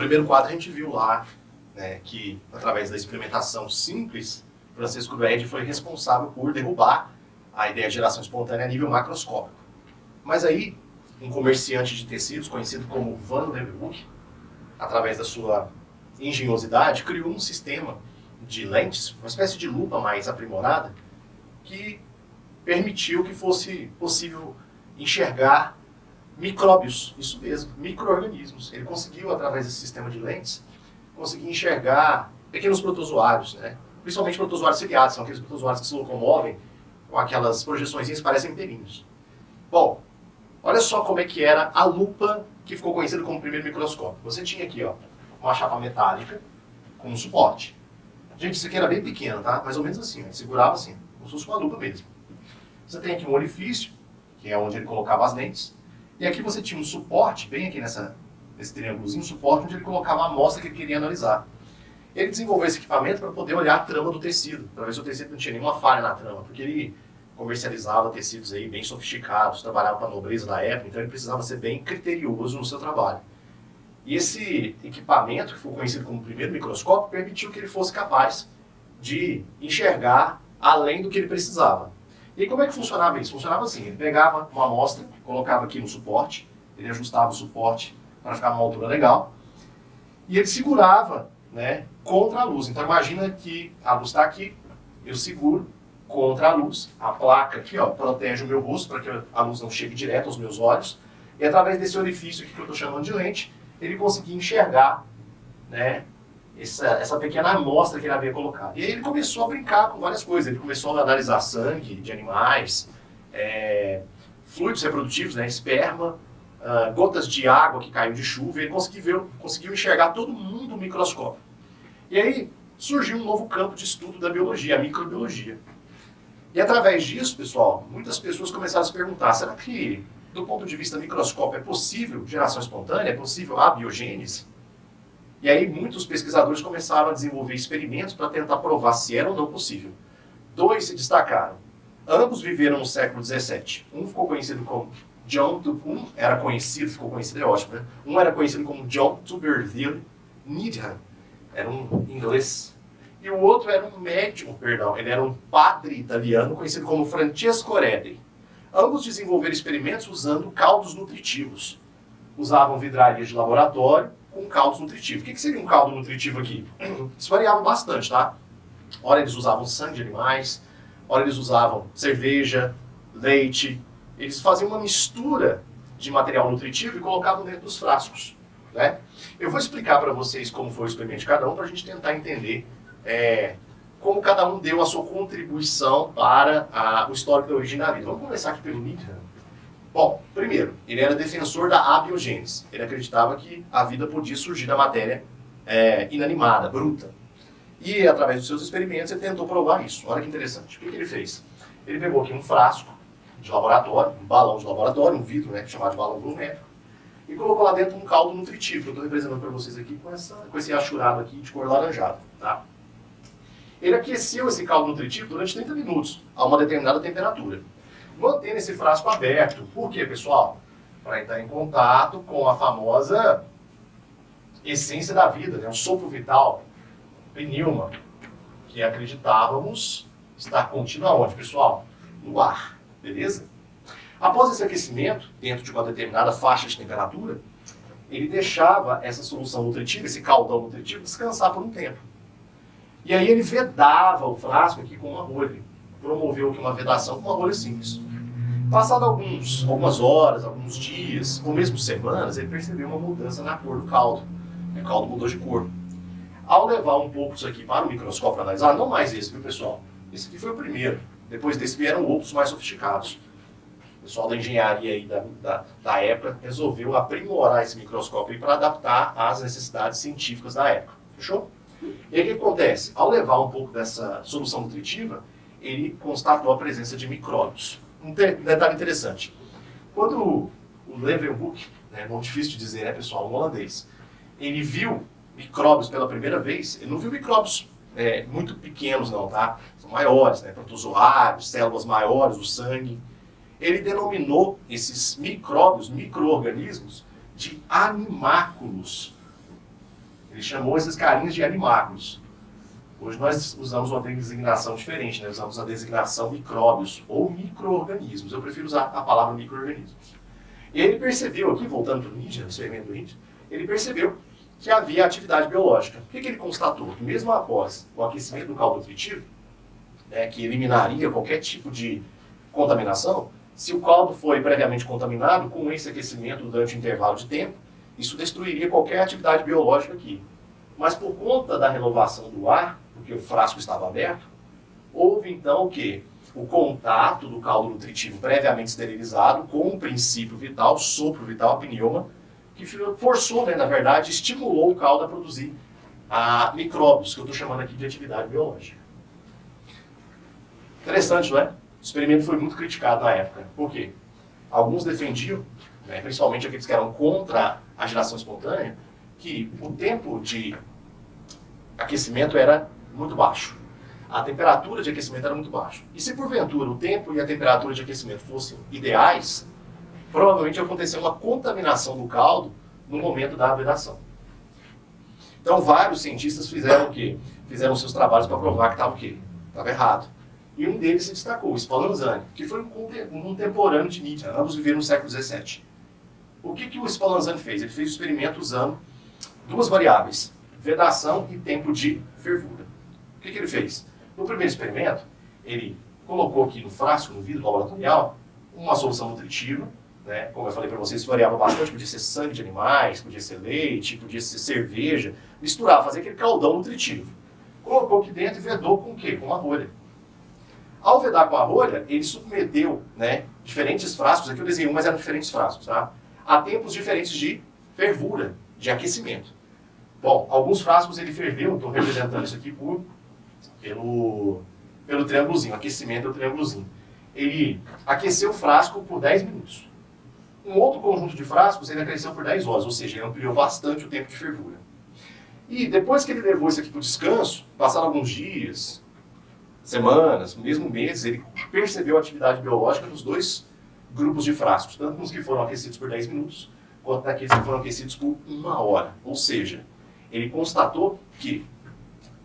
primeiro quadro a gente viu lá, né, que através da experimentação simples, Francisco Ruedi foi responsável por derrubar a ideia de geração espontânea a nível macroscópico. Mas aí, um comerciante de tecidos, conhecido como Van Leeuwenhoek, através da sua engenhosidade, criou um sistema de lentes, uma espécie de lupa mais aprimorada, que permitiu que fosse possível enxergar micróbios, isso mesmo, micro-organismos. Ele conseguiu, através desse sistema de lentes, conseguir enxergar pequenos protozoários, né? Principalmente protozoários ciliados, são aqueles protozoários que se locomovem com aquelas projeções que parecem pelinhos. Bom, olha só como é que era a lupa que ficou conhecida como primeiro microscópio. Você tinha aqui, ó, uma chapa metálica com um suporte. Gente, isso aqui era bem pequeno, tá? Mais ou menos assim, ó, segurava assim, como se fosse uma lupa mesmo. Você tem aqui um orifício, que é onde ele colocava as lentes, e aqui você tinha um suporte, bem aqui nesse triângulozinho, um suporte onde ele colocava a amostra que ele queria analisar. Ele desenvolveu esse equipamento para poder olhar a trama do tecido, para ver se o tecido não tinha nenhuma falha na trama, porque ele comercializava tecidos aí bem sofisticados, trabalhava para a nobreza da época, então ele precisava ser bem criterioso no seu trabalho. E esse equipamento, que foi conhecido como o primeiro microscópio, permitiu que ele fosse capaz de enxergar além do que ele precisava. E como é que funcionava isso? Funcionava assim, ele pegava uma amostra, colocava aqui no suporte, ele ajustava o suporte para ficar numa altura legal, e ele segurava, né, contra a luz. Então imagina que a luz está aqui, eu seguro contra a luz, a placa aqui, ó, protege o meu rosto para que a luz não chegue direto aos meus olhos, e através desse orifício aqui que eu estou chamando de lente, ele conseguia enxergar, né, essa pequena amostra que ele havia colocado. E aí ele começou a brincar com várias coisas. Ele começou a analisar sangue de animais, fluidos reprodutivos, né, esperma, gotas de água que caiu de chuva. E ele conseguiu enxergar todo mundo no microscópio. E aí surgiu um novo campo de estudo da biologia, a microbiologia. E através disso, pessoal, muitas pessoas começaram a se perguntar, será que, do ponto de vista microscópio, é possível geração espontânea? É possível a biogênese? E aí muitos pesquisadores começaram a desenvolver experimentos para tentar provar se era ou não possível. Dois se destacaram. Ambos viveram no século XVII. Um ficou conhecido como ficou conhecido, é ótimo, né? Um era conhecido como John Tuberville Needham, era um inglês. E o outro era um médium, ele era um padre italiano conhecido como Francesco Redi. Ambos desenvolveram experimentos usando caldos nutritivos. Usavam vidrarias de laboratório com caldos nutritivos. O que seria um caldo nutritivo aqui? Isso variava bastante, tá? Ora eles usavam sangue de animais, ora eles usavam cerveja, leite. Eles faziam uma mistura de material nutritivo e colocavam dentro dos frascos, né? Eu vou explicar para vocês como foi o experimento de cada um para a gente tentar entender como cada um deu a sua contribuição para o histórico da origem da vida. Vamos começar aqui pelo Needham. Bom, primeiro, ele era defensor da abiogênese. Ele acreditava que a vida podia surgir da matéria inanimada, bruta. E, através dos seus experimentos, ele tentou provar isso. Olha que interessante. O que ele fez? Ele pegou aqui um frasco de laboratório, um balão de laboratório, um vidro, né, chamado de balão volumétrico, e colocou lá dentro um caldo nutritivo, que eu estou representando para vocês aqui com esse achurado aqui de cor laranjada. Tá? Ele aqueceu esse caldo nutritivo durante 30 minutos, a uma determinada temperatura, mantendo esse frasco aberto. Por quê, pessoal? Para entrar em contato com a famosa essência da vida, né? O sopro vital, pneuma, que acreditávamos estar contido aonde, pessoal? No ar, beleza? Após esse aquecimento, dentro de uma determinada faixa de temperatura, ele deixava essa solução nutritiva, esse caldão nutritivo, descansar por um tempo. E aí ele vedava o frasco aqui com uma rolha. Promoveu aqui uma vedação com uma rolha simples. Passado algumas horas, alguns dias, ou mesmo semanas, ele percebeu uma mudança na cor do caldo. O caldo mudou de cor. Ao levar um pouco isso aqui para o microscópio para analisar, não mais esse, viu, pessoal? Esse aqui foi o primeiro. Depois desse vieram outros mais sofisticados. O pessoal da engenharia aí da época resolveu aprimorar esse microscópio para adaptar às necessidades científicas da época. Fechou? E aí o que acontece? Ao levar um pouco dessa solução nutritiva, ele constatou a presença de micróbios. Um detalhe interessante. Quando o Leeuwenhoek, muito difícil de dizer, né, pessoal, um holandês, ele viu micróbios pela primeira vez, ele não viu micróbios muito pequenos não, tá? São maiores, né, protozoários, células maiores do sangue. Ele denominou esses micróbios, micro-organismos, de animáculos. Ele chamou esses carinhas de animáculos. Hoje nós usamos uma designação diferente, né? Usamos a designação micróbios ou micro-organismos. Eu prefiro usar a palavra micro-organismos. E ele percebeu aqui, voltando para o Nietzsche, no experimento do Nietzsche, ele percebeu que havia atividade biológica. O que ele constatou? Que mesmo após o aquecimento do caldo nutritivo, né, que eliminaria qualquer tipo de contaminação, se o caldo foi previamente contaminado, com esse aquecimento durante um intervalo de tempo, isso destruiria qualquer atividade biológica aqui. Mas por conta da renovação do ar, porque o frasco estava aberto, houve então o quê? O contato do caldo nutritivo previamente esterilizado com o princípio vital, sopro vital, pneuma, que forçou, né, na verdade, estimulou o caldo a produzir micróbios, que eu estou chamando aqui de atividade biológica. Interessante, não é? O experimento foi muito criticado na época. Por quê? Alguns defendiam, né, principalmente aqueles que eram contra a geração espontânea, que o tempo de aquecimento era muito baixo. A temperatura de aquecimento era muito baixa. E se porventura o tempo e a temperatura de aquecimento fossem ideais, provavelmente ia acontecer uma contaminação do caldo no momento da vedação. Então vários cientistas fizeram o quê? Fizeram seus trabalhos para provar que estava o quê? Estava errado. E um deles se destacou, o Spallanzani, que foi um contemporâneo de Nietzsche. Ambos viveram no século XVII. O que o Spallanzani fez? Ele fez o experimento usando duas variáveis, vedação e tempo de fervura. O que ele fez? No primeiro experimento, ele colocou aqui no frasco, no vidro laboratorial, uma solução nutritiva, né? Como eu falei para vocês, variava bastante, podia ser sangue de animais, podia ser leite, podia ser cerveja, misturava, fazia aquele caldão nutritivo. Colocou aqui dentro e vedou com o quê? Com uma rolha. Ao vedar com a rolha, ele submeteu, né, diferentes frascos, aqui eu desenhei um, mas eram diferentes frascos, tá? A tempos diferentes de fervura, de aquecimento. Bom, alguns frascos ele ferveu, estou representando isso aqui pelo triângulozinho, aquecimento do triângulozinho. Ele aqueceu o frasco por 10 minutos. Um outro conjunto de frascos ele aqueceu por 10 horas, ou seja, ele ampliou bastante o tempo de fervura. E depois que ele levou isso aqui para o descanso, passaram alguns dias, semanas, mesmo meses, ele percebeu a atividade biológica nos dois grupos de frascos, tanto nos que foram aquecidos por 10 minutos, quanto naqueles que foram aquecidos por 1 hora. Ou seja, ele constatou que,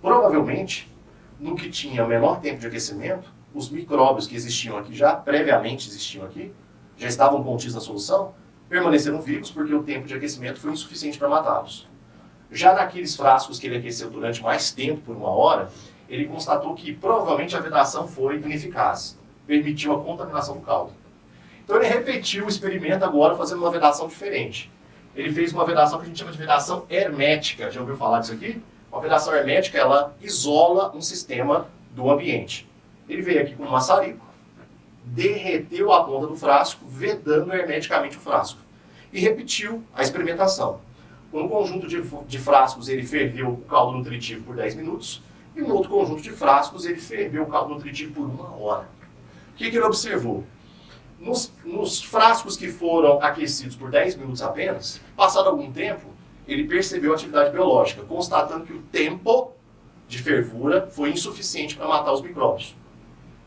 provavelmente, no que tinha menor tempo de aquecimento, os micróbios que existiam aqui, já previamente existiam aqui, já estavam contidos na solução, permaneceram vivos porque o tempo de aquecimento foi insuficiente para matá-los. Já naqueles frascos que ele aqueceu durante mais tempo, por 1 hora, ele constatou que provavelmente a vedação foi ineficaz, permitiu a contaminação do caldo. Então ele repetiu o experimento agora fazendo uma vedação diferente. Ele fez uma vedação que a gente chama de vedação hermética. Já ouviu falar disso aqui? Uma vedação hermética, ela isola um sistema do ambiente. Ele veio aqui com um maçarico, derreteu a ponta do frasco, vedando hermeticamente o frasco. E repetiu a experimentação. Com um conjunto de frascos, ele ferveu o caldo nutritivo por 10 minutos, e um outro conjunto de frascos, ele ferveu o caldo nutritivo por 1 hora. O que ele observou? Nos frascos que foram aquecidos por 10 minutos apenas, passado algum tempo, ele percebeu a atividade biológica, constatando que o tempo de fervura foi insuficiente para matar os micróbios.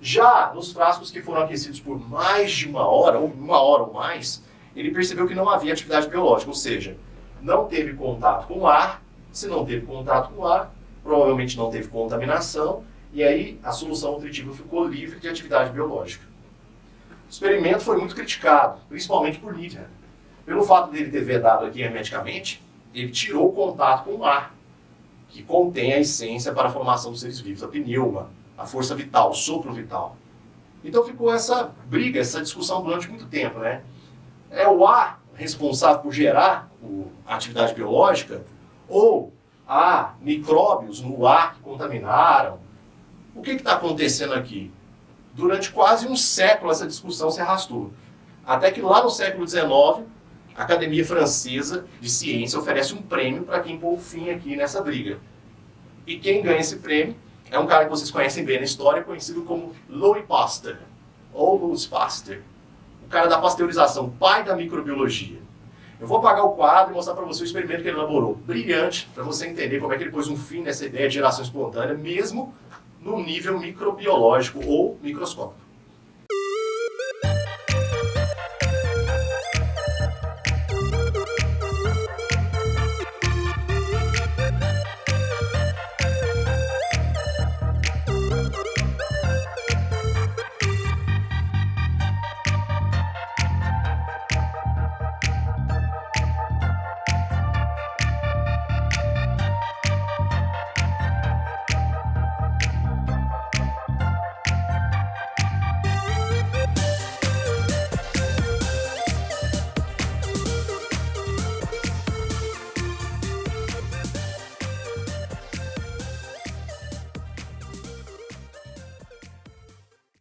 Já nos frascos que foram aquecidos por mais de 1 hora, ou 1 hora ou mais, ele percebeu que não havia atividade biológica, ou seja, não teve contato com o ar. Se não teve contato com o ar, provavelmente não teve contaminação, e aí a solução nutritiva ficou livre de atividade biológica. O experimento foi muito criticado, principalmente por Nietzsche. Pelo fato dele ter vedado aqui hermeticamente, ele tirou o contato com o ar, que contém a essência para a formação dos seres vivos, a pneuma, a força vital, o sopro vital. Então ficou essa briga, essa discussão durante muito tempo, né? É o ar responsável por gerar a atividade biológica ou há micróbios no ar que contaminaram? O que está acontecendo aqui? Durante quase um século essa discussão se arrastou. Até que lá no século XIX, a Academia Francesa de Ciência oferece um prêmio para quem pôr fim aqui nessa briga. E quem ganha esse prêmio é um cara que vocês conhecem bem na história, conhecido como Louis Pasteur, ou Louis Pasteur. O cara da pasteurização, o pai da microbiologia. Eu vou apagar o quadro e mostrar para você o experimento que ele elaborou. Brilhante, para você entender como é que ele pôs um fim nessa ideia de geração espontânea, mesmo no nível microbiológico ou microscópico.